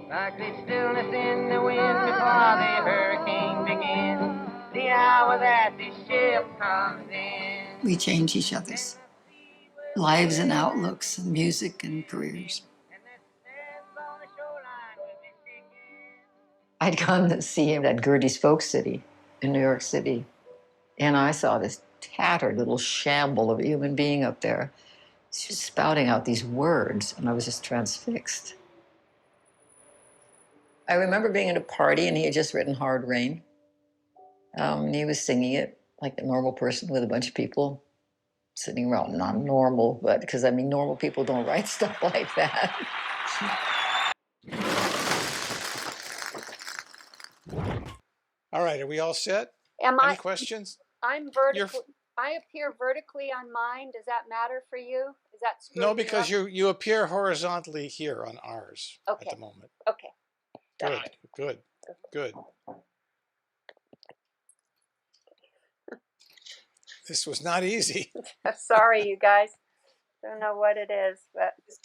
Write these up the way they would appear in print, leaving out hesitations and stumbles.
Like the stillness in the wind before the hurricane begins, the hour that the ship comes in. We change each other's lives and outlooks and music and careers. I'd gone to see him at Gertie's Folk City in New York City, and I saw this tattered little shamble of a human being up there. She was spouting out these words, and I was just transfixed. I remember being at a party, and he had just written Hard Rain. And he was singing it like a normal person with a bunch of people sitting around. Not normal, but because, I mean, normal people don't write stuff like that. All right, are we all set? Any questions? I'm vertical. I appear vertically on mine. Does that matter for you? Is that no? Because you appear horizontally here on ours at the moment. Okay. Good. This was not easy. Sorry, you guys. Don't know what it is, but it's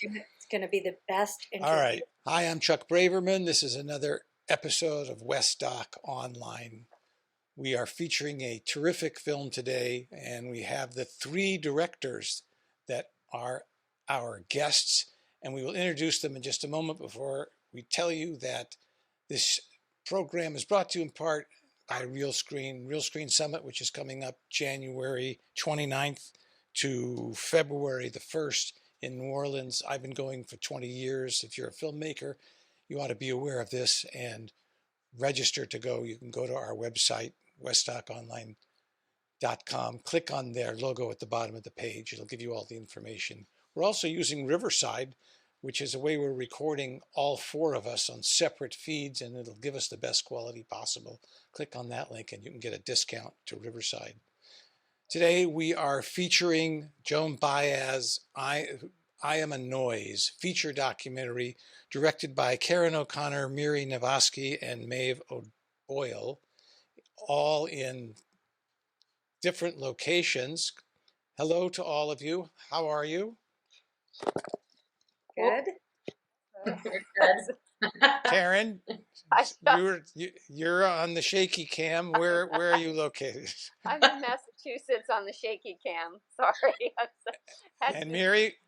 going to be the best interview. All right. Hi, I'm Chuck Braverman. This is another episode of Westdoc Online. We are featuring a terrific film today, and we have the three directors that are our guests, and we will introduce them in just a moment. Before we tell you that this program is brought to you in part by Real Screen Summit, which is coming up January 29th to February the 1st in New Orleans. I've been going for 20 years. If you're a filmmaker, you ought to be aware of this and register to go. You can go to our website, westdoconline.com. Click on their logo at the bottom of the page. It'll give you all the information. We're also using Riverside, which is a way we're recording all four of us on separate feeds, and it'll give us the best quality possible. Click on that link and you can get a discount to Riverside. Today we are featuring Joan Baez, I Am a Noise, feature documentary directed by Karen O'Connor, MIRI, NAVASKY, and MAEVE O'Boyle, all in different locations. Hello to all of you. How are you? Good. Karen, you're on the shaky cam. Where are you located? I'm in Massachusetts on the shaky cam. Sorry. And MIRI,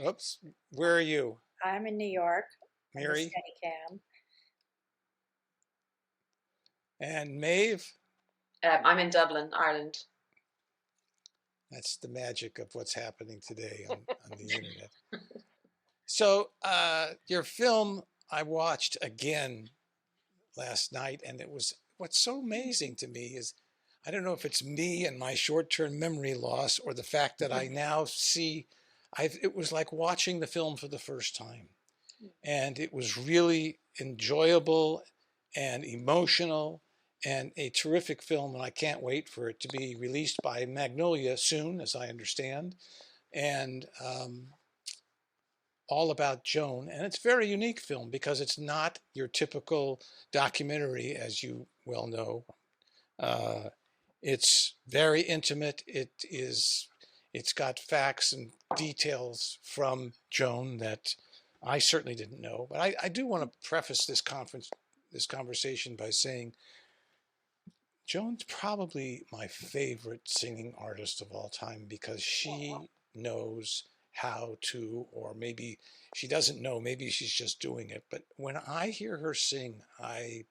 oops, where are you? I'm in New York. MIRI. Steady cam. And MAEVE? I'm in Dublin, Ireland. That's the magic of what's happening today on the internet. So your film I watched again last night, and what's so amazing to me is, I don't know if it's me and my short-term memory loss or the fact that I now see, it was like watching the film for the first time. And it was really enjoyable and emotional and a terrific film, and I can't wait for it to be released by Magnolia soon, as I understand. And all about Joan, and it's a very unique film because it's not your typical documentary, as you well know. It's very intimate. It's got facts and details from Joan that I certainly didn't know. But I do want to preface this conversation by saying Joan's probably my favorite singing artist of all time, because she knows how to, or maybe she doesn't know, maybe she's just doing it. But when I hear her sing, I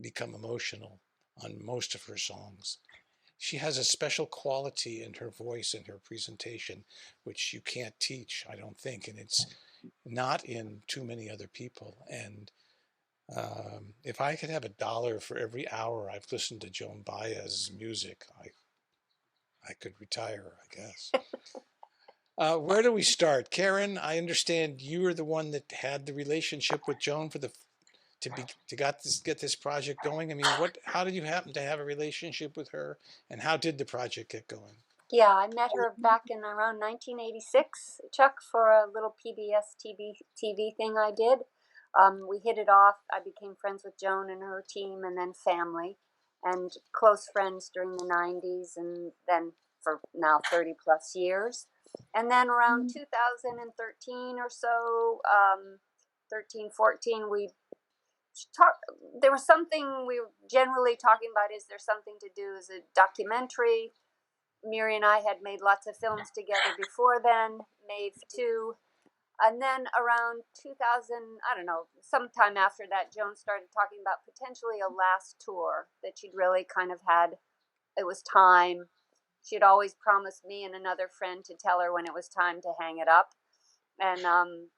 become emotional on most of her songs. She has a special quality in her voice and her presentation, which you can't teach, I don't think, and it's not in too many other people. And if I could have $1 for every hour I've listened to Joan Baez's music, I could retire, I guess. Where do we start? Karen, I understand you were the one that had the relationship with Joan to get this project going. I mean, how did you happen to have a relationship with her, and how did the project get going? Yeah, I met her back in around 1986, Chuck, for a little PBS TV thing I did. We hit it off. I became friends with Joan and her team, and then family, and close friends during the 90s, and then for now 30 plus years. And then around 2013 or so, 13, 14, we there was something we were generally talking about. Is there something to do as a documentary? MIRI and I had made lots of films together before then, MAEVE 2. And then around 2000, I don't know, sometime after that, Joan started talking about potentially a last tour that she'd really kind of had. It was time. She'd always promised me and another friend to tell her when it was time to hang it up. And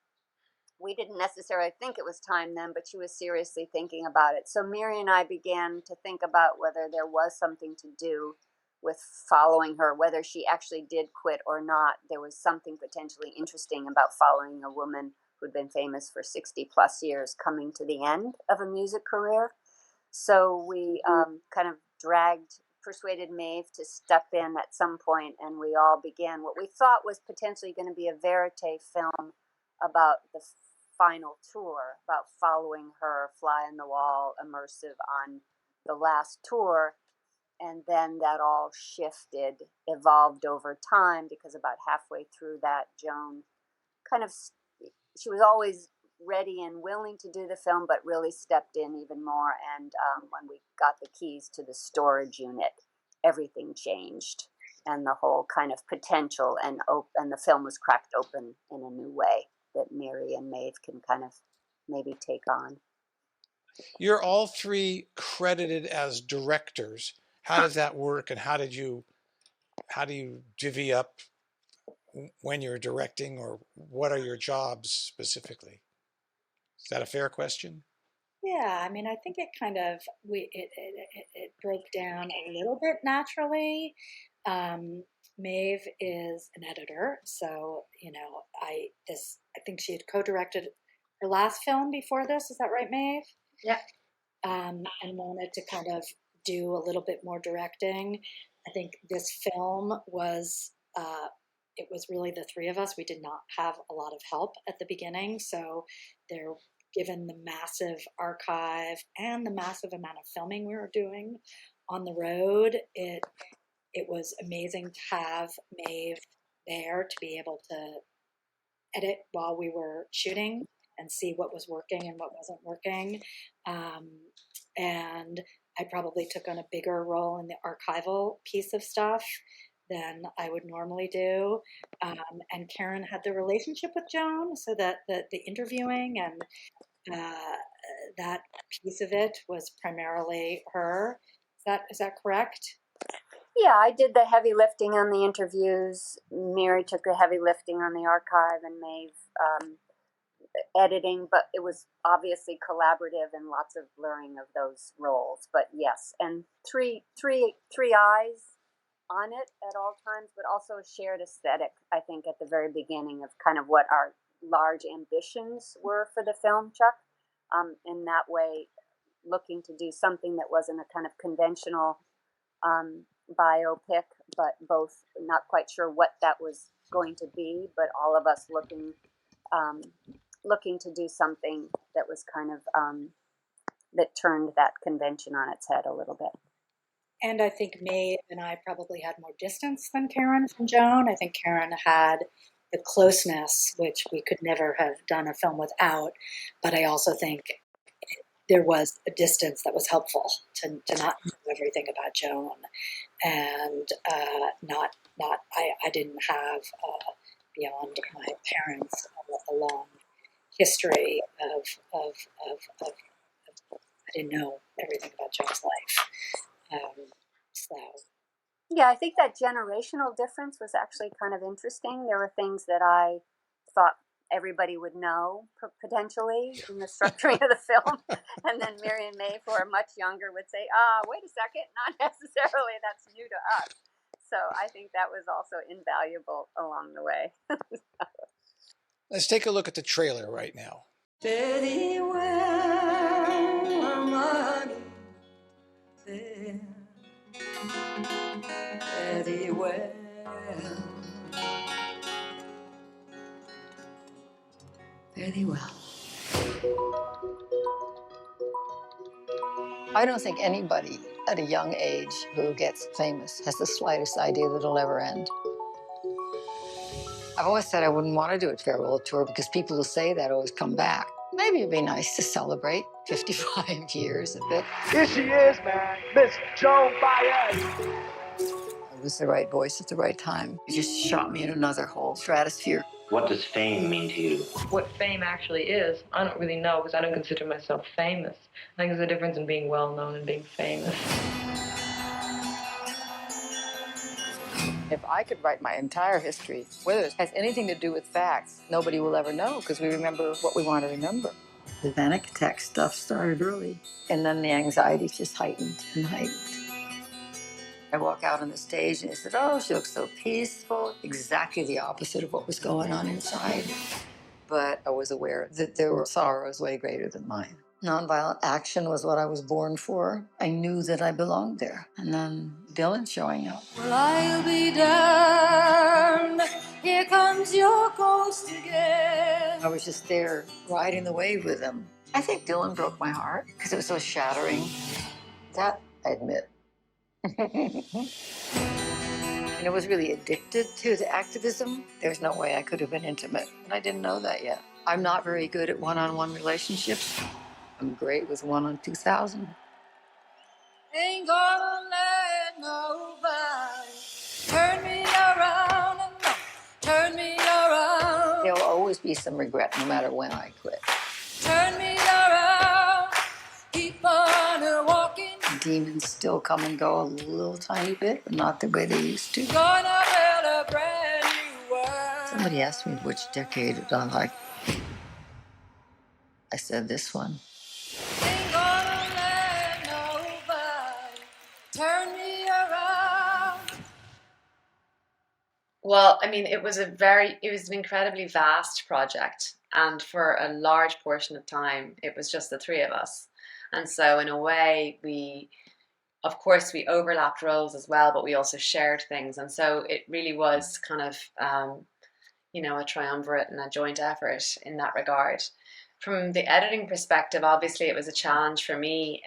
we didn't necessarily think it was time then, but she was seriously thinking about it. So MIRI and I began to think about whether there was something to do with following her, whether she actually did quit or not. There was something potentially interesting about following a woman who'd been famous for 60 plus years coming to the end of a music career. So we kind of persuaded MAEVE to step in at some point, and we all began what we thought was potentially going to be a verite film about the final tour, about following her fly on the wall immersive on the last tour. And then that all shifted, evolved over time, because about halfway through that, Joan she was always ready and willing to do the film, but really stepped in even more. And when we got the keys to the storage unit, everything changed, and the whole kind of potential and the film was cracked open in a new way that MIRI and MAEVE can kind of maybe take on. You're all three credited as directors. How does that work, and how do you divvy up when you're directing, or what are your jobs specifically? Is that a fair question? Yeah, I mean, I think it kind of it broke down a little bit naturally. Maeve is an editor, so I think she had co-directed her last film before this. Is that right, Maeve? Yeah. And wanted to kind of do a little bit more directing. I think this film was it was really the three of us. We did not have a lot of help at the beginning, so given the massive archive and the massive amount of filming we were doing on the road, it was amazing to have Maeve there to be able to edit while we were shooting and see what was working and what wasn't working. And I probably took on a bigger role in the archival piece of stuff than I would normally do. And Karen had the relationship with Joan, so that the interviewing and that piece of it was primarily her. Is that correct? Yeah, I did the heavy lifting on the interviews. MIRI took the heavy lifting on the archive, and MAEVE editing, but it was obviously collaborative and lots of blurring of those roles. But yes, and three eyes on it at all times, but also a shared aesthetic, I think, at the very beginning of kind of what our large ambitions were for the film, Chuck. In that way, looking to do something that wasn't a kind of conventional biopic, but both not quite sure what that was going to be, but all of us looking to do something that was kind of that turned that convention on its head a little bit. And I think Maeve and I probably had more distance than Karen from Joan. I think Karen had the closeness, which we could never have done a film without. But I also think there was a distance that was helpful to not know everything about Joan, and I didn't have beyond my parents a long history of I didn't know everything about Joan's life. So yeah, I think that generational difference was actually kind of interesting. There were things that I thought everybody would know potentially in the structuring of the film, and then MIRI and MAEVE, who are much younger, would say, wait a second, not necessarily, that's new to us. So I think that was also invaluable along the way. Let's take a look at the trailer right now. Very well, money. Very well. Very well. I don't think anybody at a young age who gets famous has the slightest idea that it'll ever end. I've always said I wouldn't want to do a farewell tour because people who say that always come back. Maybe it'd be nice to celebrate 55 years of it. Here she is, man. Miss Joan Baez. It was the right voice at the right time. It just shot me in another whole stratosphere. What does fame mean to you? What fame actually is, I don't really know because I don't consider myself famous. I think there's a difference in being well known and being famous. If I could write my entire history, whether it has anything to do with facts, nobody will ever know because we remember what we want to remember. The panic attack stuff started early, and then the anxiety just heightened and heightened. I walk out on the stage and they said, "Oh, she looks so peaceful." Exactly the opposite of what was going on inside. But I was aware that there were sorrows way greater than mine. Nonviolent action was what I was born for. I knew that I belonged there. And then Dylan showing up. Well, I'll be damned. Here comes your ghost again. I was just there riding the wave with him. I think Dylan broke my heart because it was so shattering. That I admit. And I was really addicted to the activism. There's no way I could have been intimate. And I didn't know that yet. I'm not very good at one-on-one relationships. I'm great with 1 on 2,000. Ain't gonna let nobody turn me around and no, turn me around. There'll always be some regret no matter when I quit. Turn me around, keep on walking. Demons still come and go a little tiny bit, but not the way they used to. Gonna build a brand new world. Somebody asked me which decade I like. I said this one. Ain't gonna let nobody turn me around. Well, I mean, it was an incredibly vast project, and for a large portion of time, it was just the three of us. And so, in a way, of course, we overlapped roles as well, but we also shared things. And so, it really was kind of, a triumvirate and a joint effort in that regard. From the editing perspective, obviously, it was a challenge for me.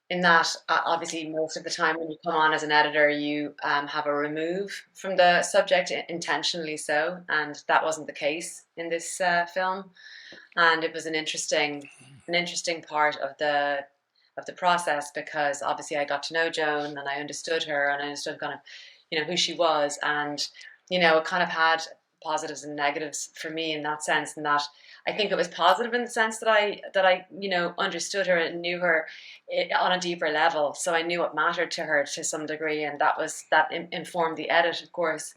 In that, obviously, most of the time when you come on as an editor, you have a remove from the subject intentionally so, and that wasn't the case in this film. And it was an interesting part of the process because obviously I got to know Joan and I understood her and I understood kind of, who she was, and it kind of had positives and negatives for me in that sense, and that I think it was positive in the sense that I understood her and knew her on a deeper level. So I knew what mattered to her to some degree, and that informed the edit, of course,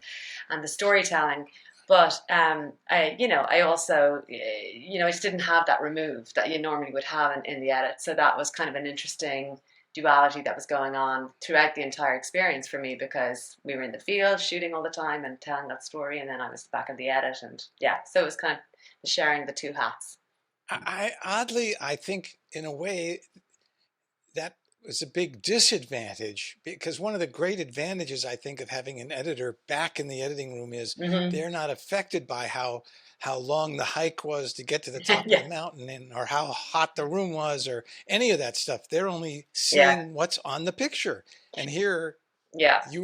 and the storytelling. But I also I just didn't have that remove that you normally would have in the edit. So that was kind of an interesting duality that was going on throughout the entire experience for me, because we were in the field shooting all the time and telling that story, and then I was back in the edit, and so it was kind of sharing the two hats. I think in a way that was a big disadvantage, because one of the great advantages I think of having an editor back in the editing room is they're not affected by how long the hike was to get to the top of the mountain, or how hot the room was, or any of that stuff. They're only seeing what's on the picture. And here, you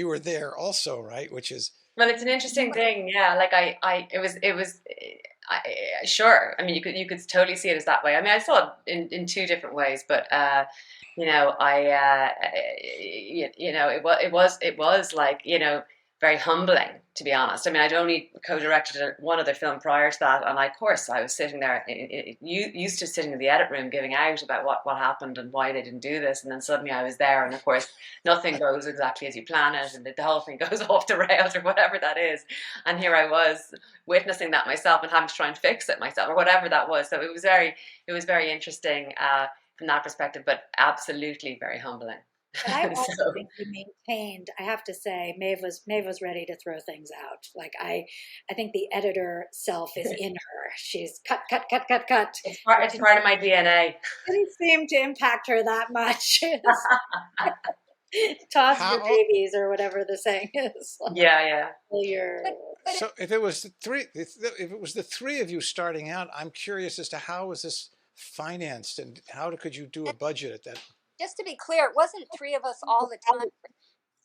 were there also, right? Which is, well, it's an interesting thing. Yeah, like sure. I mean, you could totally see it as that way. I mean, I saw it in two different ways, but it was like, very humbling, to be honest. I mean, I'd only co-directed one other film prior to that, and of course I was sitting there, used to sitting in the edit room giving out about what happened and why they didn't do this, and then suddenly I was there, and of course nothing goes exactly as you plan it, and the whole thing goes off the rails, or whatever that is. And here I was witnessing that myself and having to try and fix it myself, or whatever that was. So it was very interesting from that perspective, but absolutely very humbling. But I also think you maintained, I have to say, Maeve was ready to throw things out. Like I think the editor self is in her. She's cut. It's part of my DNA. It didn't seem to impact her that much. Toss your babies, or whatever the saying is. Yeah. So if it was the three of you starting out, I'm curious as to how was this financed, and how could you do a budget at that? Just to be clear, it wasn't three of us all the time.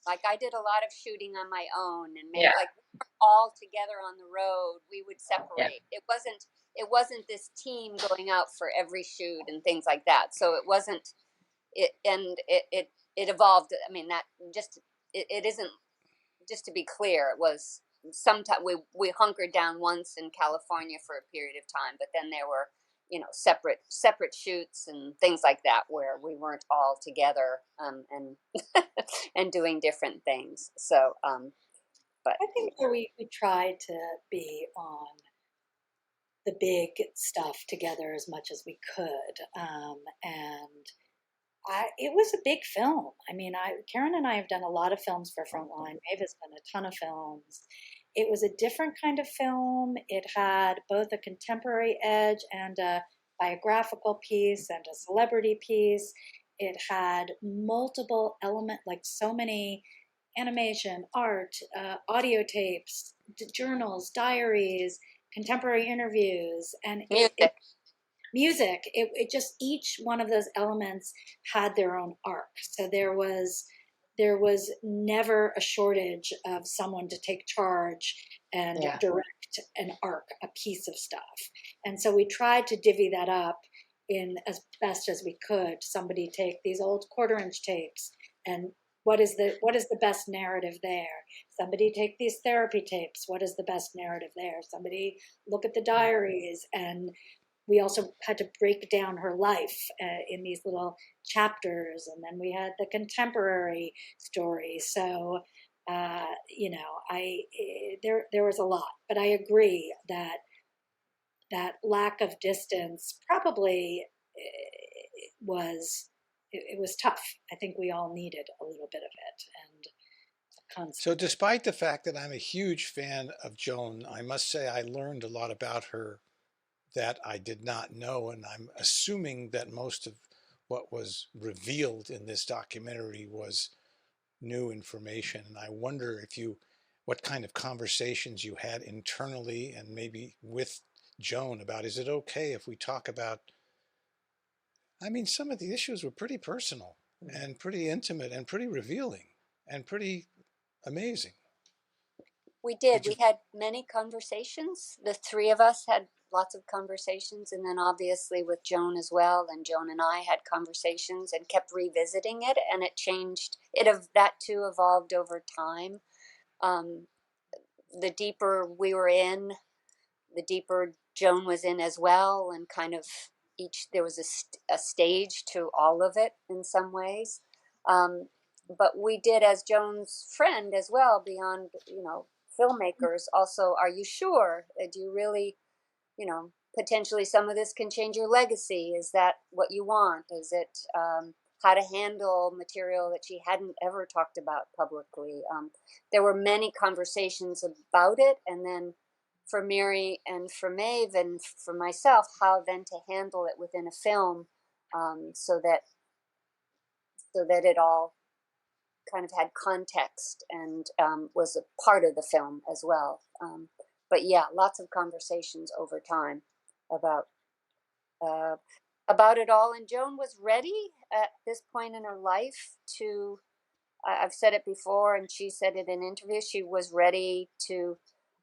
Like, I did a lot of shooting on my own, and maybe like we were all together on the road. We would separate. It it wasn't this team going out for every shoot and things like that. So it wasn't it, and it evolved. I mean, that just it isn't, just to be clear, it was sometime we hunkered down once in California for a period of time, but then there were, you know, separate shoots and things like that where we weren't all together, and and doing different things. So but I think where we tried to be on the big stuff together as much as we could, and it was a big film. I mean, Karen and I have done a lot of films for Frontline. Maeve has done a ton of films. It was a different kind of film. It had both a contemporary edge and a biographical piece and a celebrity piece. It had multiple elements, like so many animation, art, audio tapes, journals, diaries, contemporary interviews, and music. It just, each one of those elements had their own arc. So there was never a shortage of someone to take charge and direct an arc, a piece of stuff. And so we tried to divvy that up in as best as we could. Somebody take these old 1/4-inch tapes, and what is the best narrative there? Somebody take these therapy tapes. What is the best narrative there? Somebody look at the diaries. And we also had to break down her life in these little chapters. And then we had the contemporary story. So, you know, there was a lot, but I agree that lack of distance probably it was tough. I think we all needed a little bit of it. And so despite the fact that I'm a huge fan of Joan, I must say I learned a lot about her that I did not know, and I'm assuming that most of what was revealed in this documentary was new information. And I wonder what kind of conversations you had internally and maybe with Joan about, is it okay if we talk about, I mean, some of the issues were pretty personal and pretty intimate and pretty revealing and pretty amazing. We did. We had many conversations. The three of us had lots of conversations, and then obviously with Joan as well. And Joan and I had conversations and kept revisiting it, and it changed. That too evolved over time. The deeper we were in, the deeper Joan was in as well, and kind of there was a stage to all of it in some ways. But we did, as Joan's friend as well, beyond, you know, filmmakers, also, are you sure? Do you really, you know, potentially some of this can change your legacy? Is that what you want? Is it how to handle material that she hadn't ever talked about publicly? There were many conversations about it, and then for MIRI and for Maeve and for myself, how then to handle it within a film, so that it all kind of had context and was a part of the film as well. But yeah, lots of conversations over time about it all. And Joan was ready at this point in her life to, I've said it before, and she said it in interviews, she was ready to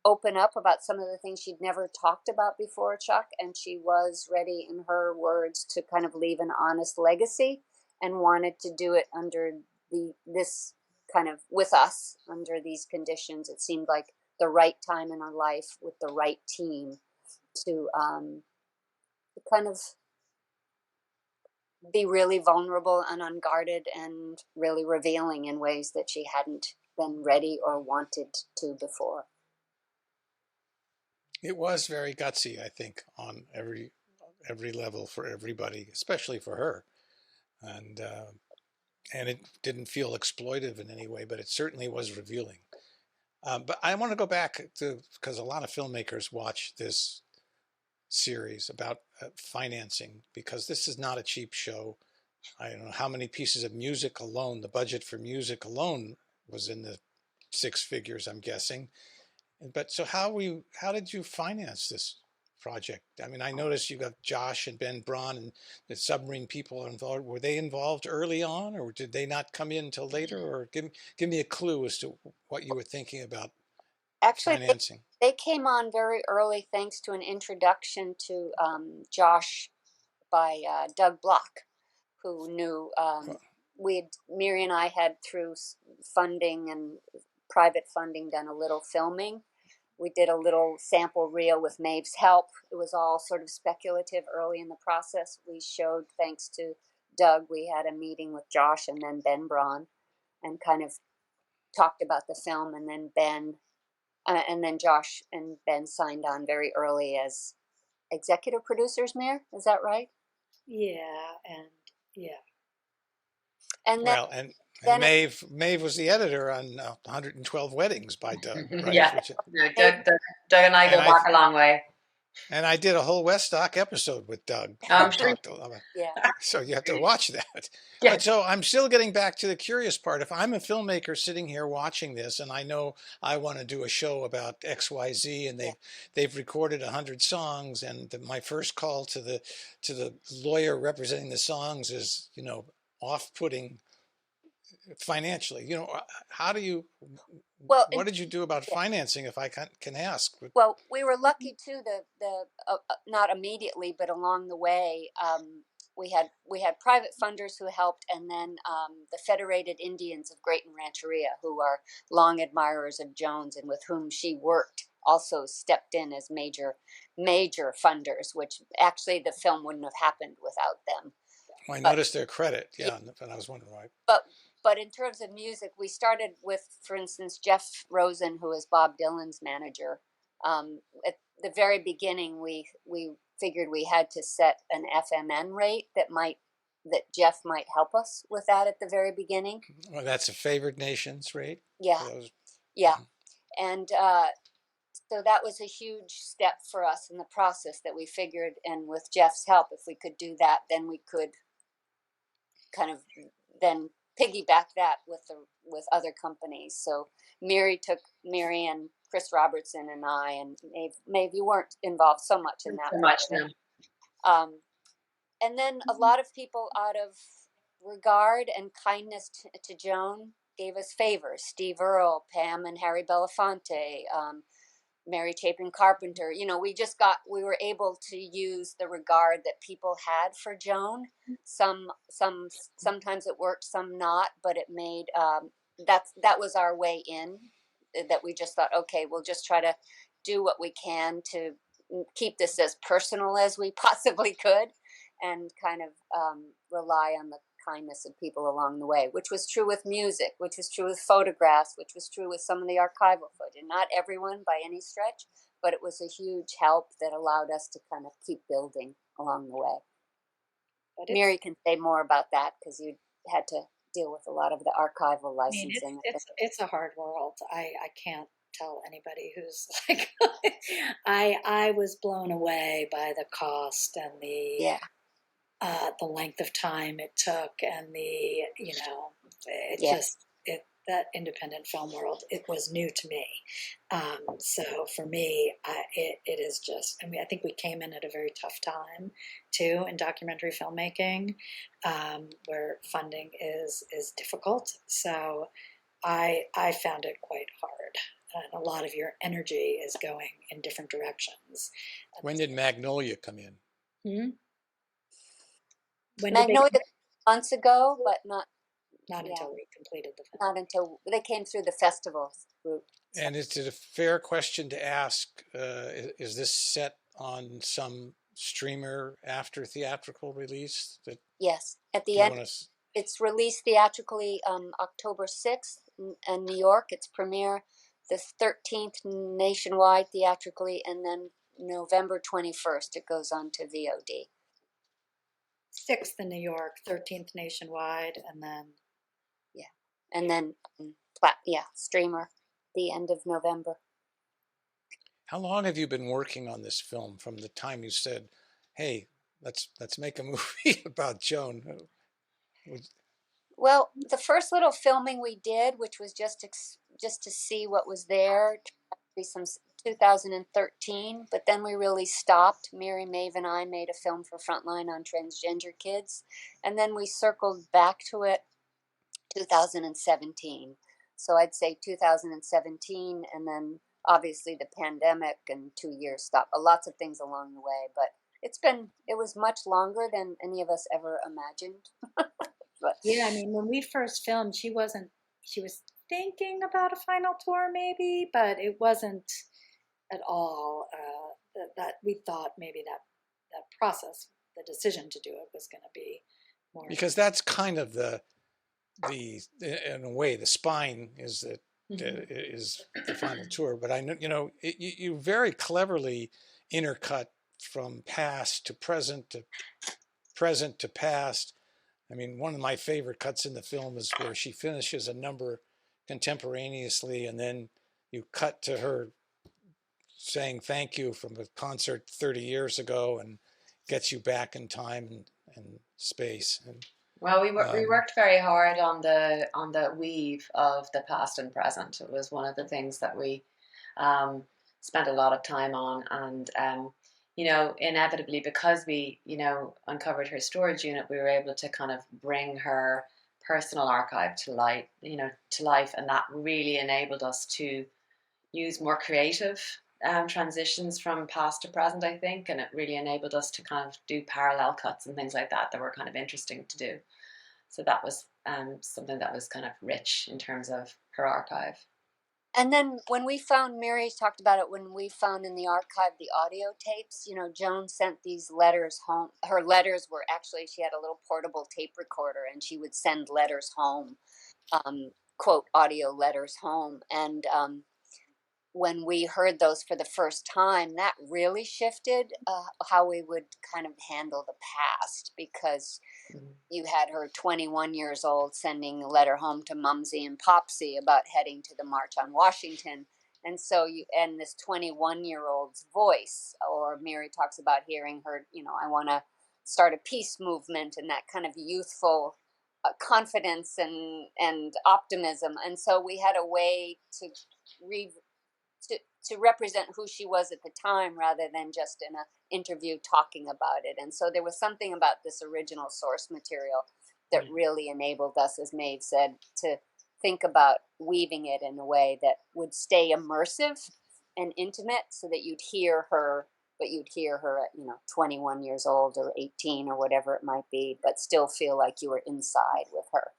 open up about some of the things she'd never talked about before, Chuck, and she was ready, in her words, to kind of leave an honest legacy, and wanted to do it under this kind of, with us, under these conditions. It seemed like the right time in her life with the right team to kind of be really vulnerable and unguarded and really revealing in ways that she hadn't been ready or wanted to before. It was very gutsy, I think, on every level for everybody, especially for her. And it didn't feel exploitive in any way, but it certainly was revealing. But I want to go back to, because a lot of filmmakers watch this series about financing, because this is not a cheap show. I don't know how many pieces of music alone, the budget for music alone was in the 6 figures, I'm guessing. But so how did you finance this project? I mean, I noticed you got Josh and Ben Braun and the submarine people are involved. Were they involved early on, or did they not come in until later? Or give me a clue as to what you were thinking about Actually, financing? they came on very early thanks to an introduction to Josh by Doug Block, who knew MIRI and I had through funding and private funding done a little filming. We did a little sample reel with MAEVE's help. It was all sort of speculative early in the process. We showed, thanks to Doug, we had a meeting with Josh and then Ben Braun and kind of talked about the film, and then Josh and Ben signed on very early as executive producers, Mir. Is that right? Yeah, and yeah. And then, Well, and Maeve was the editor on 112 Weddings by Doug, right? Yeah. No, Doug and I go back a long way. And I did a whole Westdoc episode with Doug. I'm sure. Yeah. So you have to watch that. Yeah. But so I'm still getting back to the curious part. If I'm a filmmaker sitting here watching this, and I know I want to do a show about XYZ, and they've recorded 100 songs, and my first call to the lawyer representing the songs is, off-putting financially. How do you? Well, what did you do about financing, if I can ask? Well, we were lucky too. Not immediately, but along the way, we had private funders who helped, and then the Federated Indians of Great and Rancheria, who are long admirers of Joan's and with whom she worked, also stepped in as major funders. Which actually the film wouldn't have happened without them. Well, I noticed their credit, and I was wondering why. But in terms of music, we started with, for instance, Jeff Rosen, who is Bob Dylan's manager. At the very beginning, we figured we had to set an FMN rate that Jeff might help us with that at the very beginning. Well, that's a favored nations rate. Yeah, and so that was a huge step for us in the process that we figured, and with Jeff's help, if we could do that, then we could kind of then piggyback that with other companies. So MIRI and Chris Robertson and I, and Maeve, you weren't involved so much in that. So much, no. And then a lot of people, out of regard and kindness to Joan, gave us favors. Steve Earle, Pam and Harry Belafonte, Mary Chapin Carpenter. We were able to use the regard that people had for Joan. Sometimes it worked, some not, but it made that was our way in. That we just thought, okay, we'll just try to do what we can to keep this as personal as we possibly could, and kind of rely on the kindness of people along the way, which was true with music, which was true with photographs, which was true with some of the archival footage. Not everyone by any stretch, but it was a huge help that allowed us to kind of keep building along the way. MIRI can say more about that, because you had to deal with a lot of the archival licensing. It's a hard world. I can't tell anybody who's like I was blown away by the cost and the length of time it took, and that independent film world, it was new to me. So for me, it is just, I think we came in at a very tough time too in documentary filmmaking, where funding is difficult. So I found it quite hard. And a lot of your energy is going in different directions. When did Magnolia come in? Magnolia months ago, but not until we completed the film. Not until they came through the festival route. And is it a fair question to ask, is this set on some streamer after theatrical release? Yes. At the end, it's released theatrically October 6th in New York. Its premiere the 13th nationwide theatrically, and then November 21st it goes on to VOD. 6th in New York, 13th nationwide, and then streamer the end of November. How long have you been working on this film from the time you said, hey, let's make a movie about Joan? Well, the first little filming we did, which was just to see what was there, some 2013, but then we really stopped. MIRI, Maeve, and I made a film for Frontline on transgender kids, and then we circled back to it 2017. So I'd say 2017, and then obviously the pandemic and 2 years stopped lots of things along the way, but it was much longer than any of us ever imagined. But yeah, I mean, when we first filmed, she was thinking about a final tour maybe, but it wasn't at all that we thought maybe that process, the decision to do it, was going to be more. Because that's kind of the in a way the spine is that is the final tour. But I know, you know, you very cleverly intercut from past to present to past. I mean, one of my favorite cuts in the film is where she finishes a number contemporaneously, and then you cut to her saying thank you from a concert 30 years ago and gets you back in time and space. And well, we worked very hard on the weave of the past and present. It was one of the things that we spent a lot of time on, and you know, inevitably, because we, you know, uncovered her storage unit, we were able to kind of bring her personal archive to light, you know, to life, and that really enabled us to use more creative transitions from past to present, I think, and it really enabled us to kind of do parallel cuts and things like that were kind of interesting to do. So that was something that was kind of rich in terms of her archive. And then when we found, MIRI talked about it, when we found in the archive the audio tapes, you know, Joan sent these letters home. Her letters were actually, she had a little portable tape recorder, and she would send letters home, quote, audio letters home. And when we heard those for the first time, that really shifted how we would kind of handle the past, because you had her 21 years old sending a letter home to Mumsy and Popsy about heading to the March on Washington. And so and this 21-year-old's voice, or MIRI talks about hearing her, you know, I want to start a peace movement, and that kind of youthful confidence and optimism. And so we had a way to represent who she was at the time, rather than just in an interview talking about it. And so there was something about this original source material that really enabled us, as Maeve said, to think about weaving it in a way that would stay immersive and intimate, so that you'd hear her, but you'd hear her at, you know, 21 years old or 18 or whatever it might be, but still feel like you were inside with her,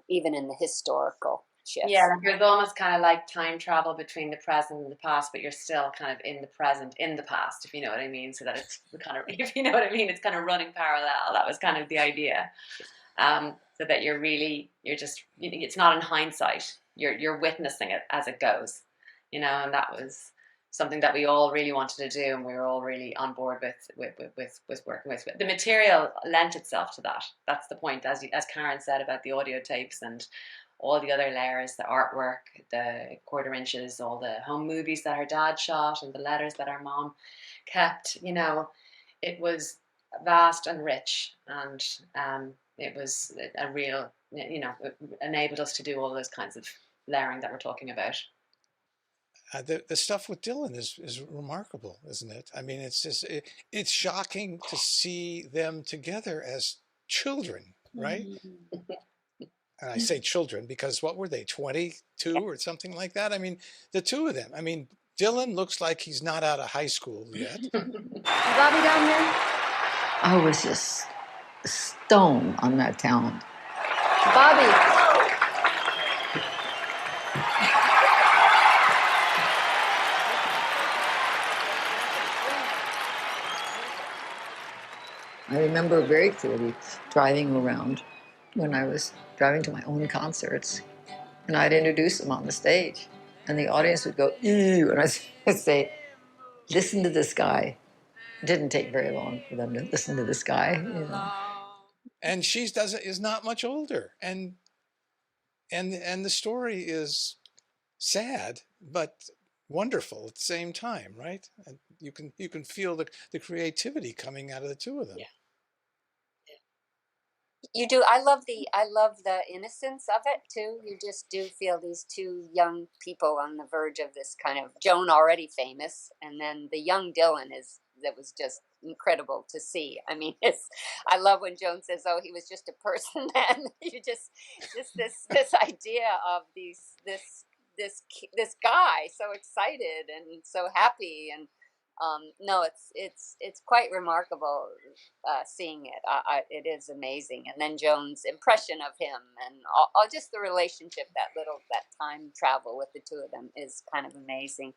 even in the historical shifts. Yeah, like it was almost kind of like time travel between the present and the past, but you're still kind of in the present, in the past, if you know what I mean. So that it's kind of, if you know what I mean, it's kind of running parallel. That was kind of the idea. So that you're just, it's not in hindsight. You're witnessing it as it goes, you know, and that was something that we all really wanted to do, and we were all really on board with working with. The material lent itself to that. That's the point, as Karen said about the audio tapes and all the other layers, the artwork, the quarter inches, all the home movies that her dad shot, and the letters that our mom kept. You know, it was vast and rich, and it was a real, you know, it enabled us to do all those kinds of layering that we're talking about. The stuff with Dylan is remarkable, isn't it? I mean, it's just it's shocking to see them together as children, right? Mm-hmm. And I say children because what were they, 22 or something like that? I mean, the two of them. I mean, Dylan looks like he's not out of high school yet. Bobby down here? I was just stoned on that talent. Bobby. I remember very clearly driving around when I was driving to my own concerts, and I'd introduce them on the stage, and the audience would go, ew, and I'd say, listen to this guy. It didn't take very long for them to listen to this guy, you know. And she is not much older, and the story is sad but wonderful at the same time, right? And you can feel the creativity coming out of the two of them. Yeah. You do. I love the innocence of it too. You just do feel these two young people on the verge of this kind of, Joan already famous, and then the young Dylan that was just incredible to see. I mean, I love when Joan says, "Oh, he was just a person then." You just this idea of this this guy so excited and so happy, and no, it's quite remarkable seeing it. It is amazing. And then Joan's impression of him, and all just the relationship, that time travel with the two of them is kind of amazing.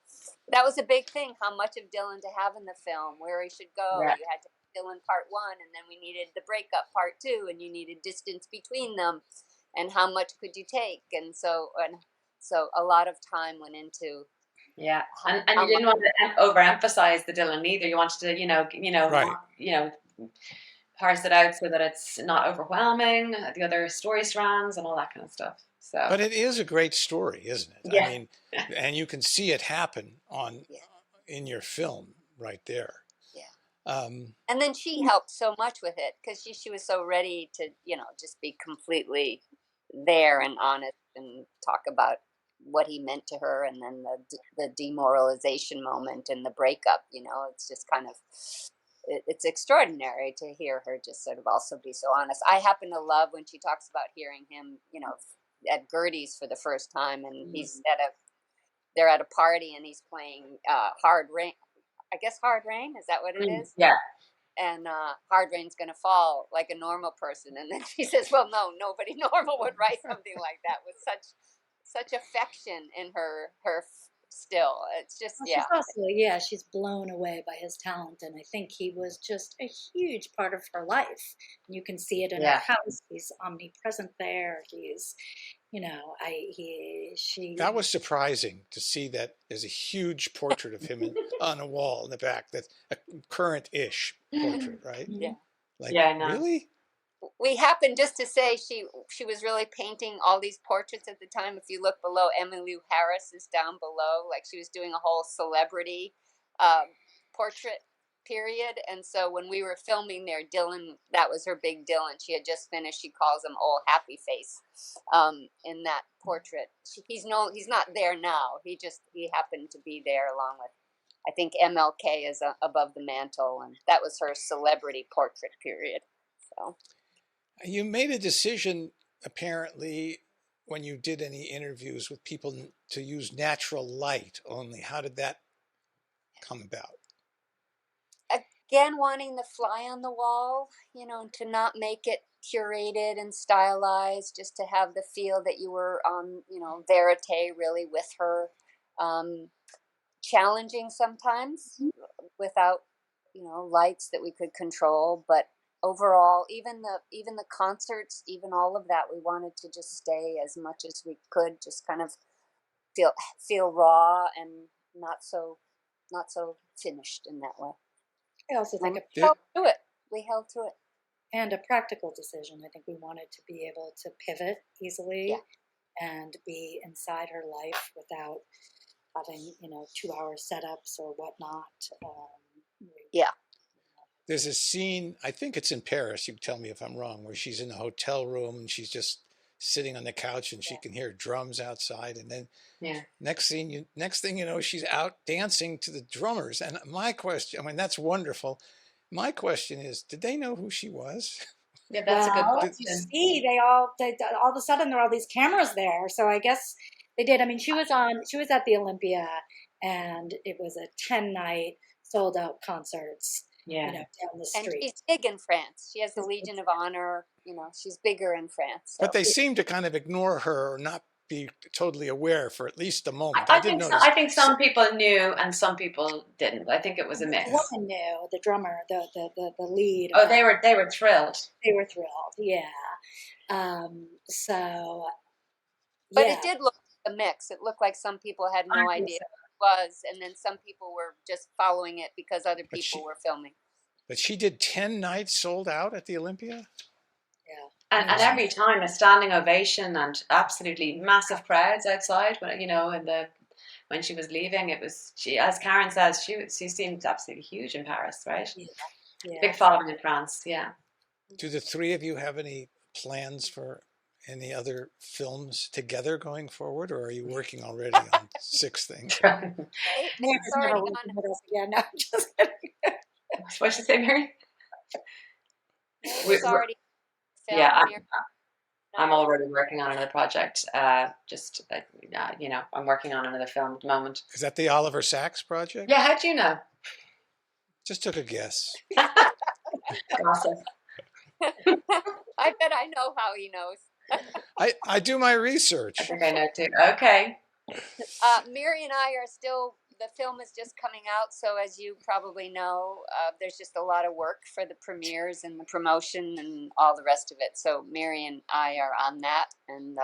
That was a big thing, how much of Dylan to have in the film, where he should go. Yeah. You had to have Dylan part 1, and then we needed the breakup part 2, and you needed distance between them, and how much could you take, and so a lot of time went into. Yeah, and you didn't want to overemphasize the Dylan either. You wanted to, Right. Parse it out so that it's not overwhelming, the other story strands and all that kind of stuff. So, But it is a great story, isn't it? Yeah. I mean, and you can see it happen in your film right there. Yeah. And then she helped so much with it, because she was so ready to, just be completely there and honest and talk about what he meant to her, and then the demoralization moment and the breakup. It's just kind of, it's extraordinary to hear her just sort of also be so honest. I happen to love when she talks about hearing him, at Gertie's for the first time, and they're at a party, and he's playing Hard Rain. I guess Hard Rain, is that what it is? Yeah. And Hard Rain's gonna fall like a normal person, and then she says, well, no, nobody normal would write something like that with such affection in her still. It's just, she's blown away by his talent, and I think he was just a huge part of her life. You can see it in her house. He's omnipresent there. He's, That was surprising to see that there's a huge portrait of him on a wall in the back. That's a current-ish portrait, right? Yeah. I know. Really? We happened just to say she was really painting all these portraits at the time. If you look below, Emmylou Harris is down below. Like, she was doing a whole celebrity portrait period. And so when we were filming there, Dylan, that was her big Dylan. She had just finished. She calls him Old Happy Face in that portrait. He's not there now. He happened to be there along with, I think, MLK is above the mantle, and that was her celebrity portrait period. So. You made a decision, apparently, when you did any interviews with people, to use natural light only. How did that come about? Again, wanting the fly on the wall, to not make it curated and stylized, just to have the feel that you were on, verite, really with her. Challenging sometimes without, lights that we could control, but overall, even the concerts, even all of that, we wanted to just stay as much as we could, just kind of feel raw and not so finished in that way. I also think we held to it. And a practical decision. I think we wanted to be able to pivot easily and be inside her life without having 2-hour setups or whatnot. There's a scene, I think it's in Paris, you can tell me if I'm wrong, where she's in a hotel room and she's just sitting on the couch and she can hear drums outside. And then next thing you know, she's out dancing to the drummers. And my question, that's wonderful. My question is, did they know who she was? Yeah, that's a good question. You see, they all of a sudden there are all these cameras there. So I guess they did. She was at the Olympia, and it was a 10-night sold out concerts. Down the street. And she's big in France. She has the Legion of Honor. She's bigger in France. So. But they seem to kind of ignore her or not be totally aware for at least a moment. I think some people knew and some people didn't. I think it was a mix. The woman knew, the drummer, the lead. Oh, they were thrilled. They were thrilled, yeah. But it did look like a mix. It looked like some people had no idea was, and then some people were just following it because other people were filming. But she did 10 nights sold out at the Olympia? Yeah. And every time a standing ovation and absolutely massive crowds outside, when she was leaving, she, as Karen says, she seemed absolutely huge in Paris, right? Yeah. Big following in France, yeah. Do the three of you have any plans for any other films together going forward, or are you working already on 6 things? It's already on. Yeah, no, just kidding. What'd you say, Mary? It's already filmed. I'm already working on another project. You know, I'm working on another film at the moment. Is that the Oliver Sacks project? Yeah, how'd you know? Just took a guess. Awesome. I bet I know how he knows. I do my research. I think I know too. Okay. MIRI and I are still, the film is just coming out, so as you probably know, there's just a lot of work for the premieres and the promotion and all the rest of it. So MIRI and I are on that, and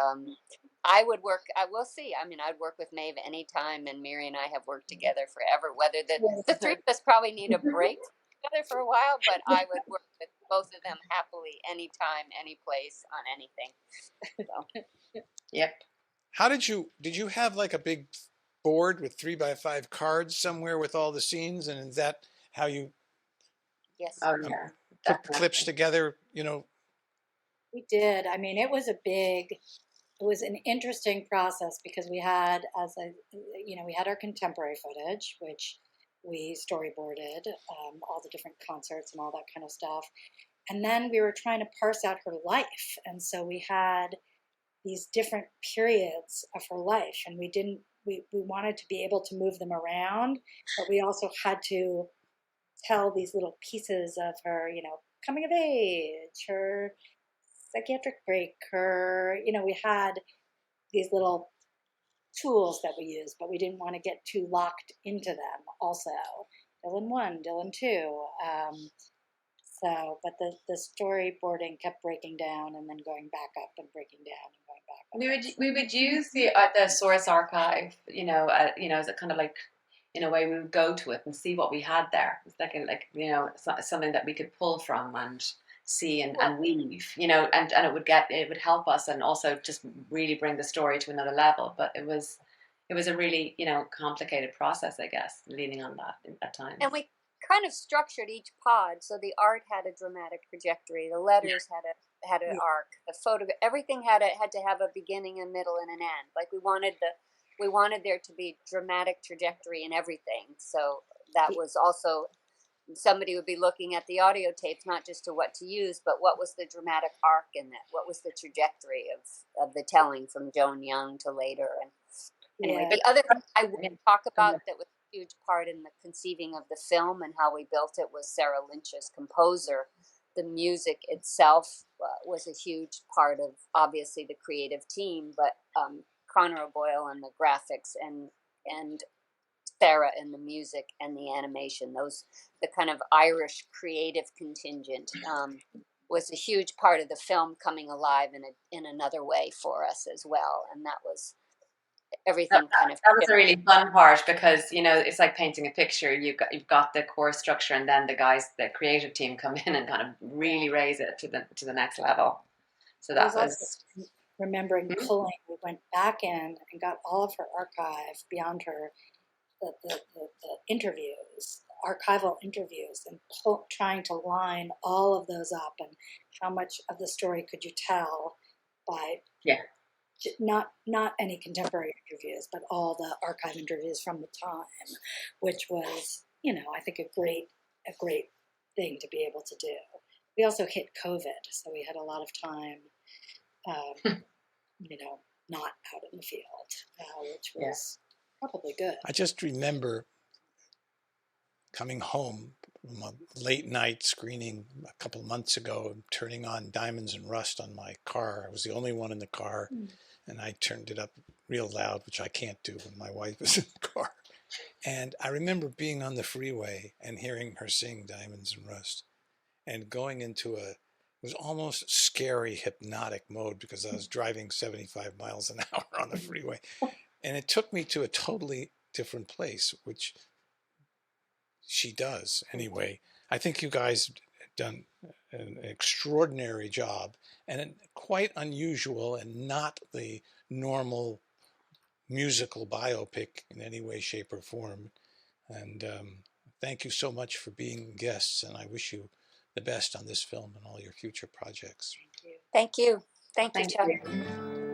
I will see. I mean, I'd work with MAEVE anytime, and MIRI and I have worked together forever. Whether the three of us probably need a break together for a while, but I would work with both of them happily anytime, any place, on anything. So. Yep. How did you have like a big board with 3x5 cards somewhere with all the scenes, and is that how you Yes. Oh yeah. put the clips together, you know? We did. I mean, it was an interesting process because we had, we had our contemporary footage, which we storyboarded, all the different concerts and all that kind of stuff. And then we were trying to parse out her life. And so we had these different periods of her life, and we wanted to be able to move them around, but we also had to tell these little pieces of her, you know, coming of age, her psychiatric break, we had these little tools that we used, but we didn't want to get too locked into them also. Dylan 1, Dylan 2. But the storyboarding kept breaking down and then going back up and breaking down and going back up. We would use the source archive, as a kind of like, in a way, we would go to it and see what we had there. It's something that we could pull from and see and weave, and it would help us and also just really bring the story to another level. But it was a really, complicated process, I guess, leaning on that at times. And we kind of structured each pod so the art had a dramatic trajectory, the letters had an arc, the photo, everything had to have a beginning, a middle, and an end. Like we wanted there to be dramatic trajectory in everything. So that was also, somebody would be looking at the audio tapes not just to what to use, but what was the dramatic arc in that, what was the trajectory of the telling from Joan Young to later. And anyway, the other thing I would talk about that was a huge part in the conceiving of the film and how we built it was Sarah Lynch's composer. The music itself was a huge part of, obviously, the creative team, but Connor O'Boyle and the graphics and Sarah and the music and the animation, the kind of Irish creative contingent was a huge part of the film coming alive in another way for us as well. And that was everything that was a really fun part because, it's like painting a picture. You've got the core structure, and then the creative team come in and kind of really raise it to the next level. So that was remembering pulling. We went back in and got all of her archive beyond her, the interviews, archival interviews, and trying to line all of those up, and how much of the story could you tell by not any contemporary interviews, but all the archive interviews from the time, which was, I think a great thing to be able to do. We also hit COVID, so we had a lot of time, not out in the field, which was probably good. I just remember coming home from a late night screening a couple of months ago and turning on Diamonds and Rust on my car. I was the only one in the car, and I turned it up real loud, which I can't do when my wife is in the car. And I remember being on the freeway and hearing her sing Diamonds and Rust and going into it was almost scary, hypnotic mode because I was driving 75 miles an hour on the freeway. And it took me to a totally different place, which she does anyway. I think you guys have done an extraordinary job and quite unusual and not the normal musical biopic in any way, shape, or form. And thank you so much for being guests, and I wish you the best on this film and all your future projects. Thank you. Thank you, Chuck. You.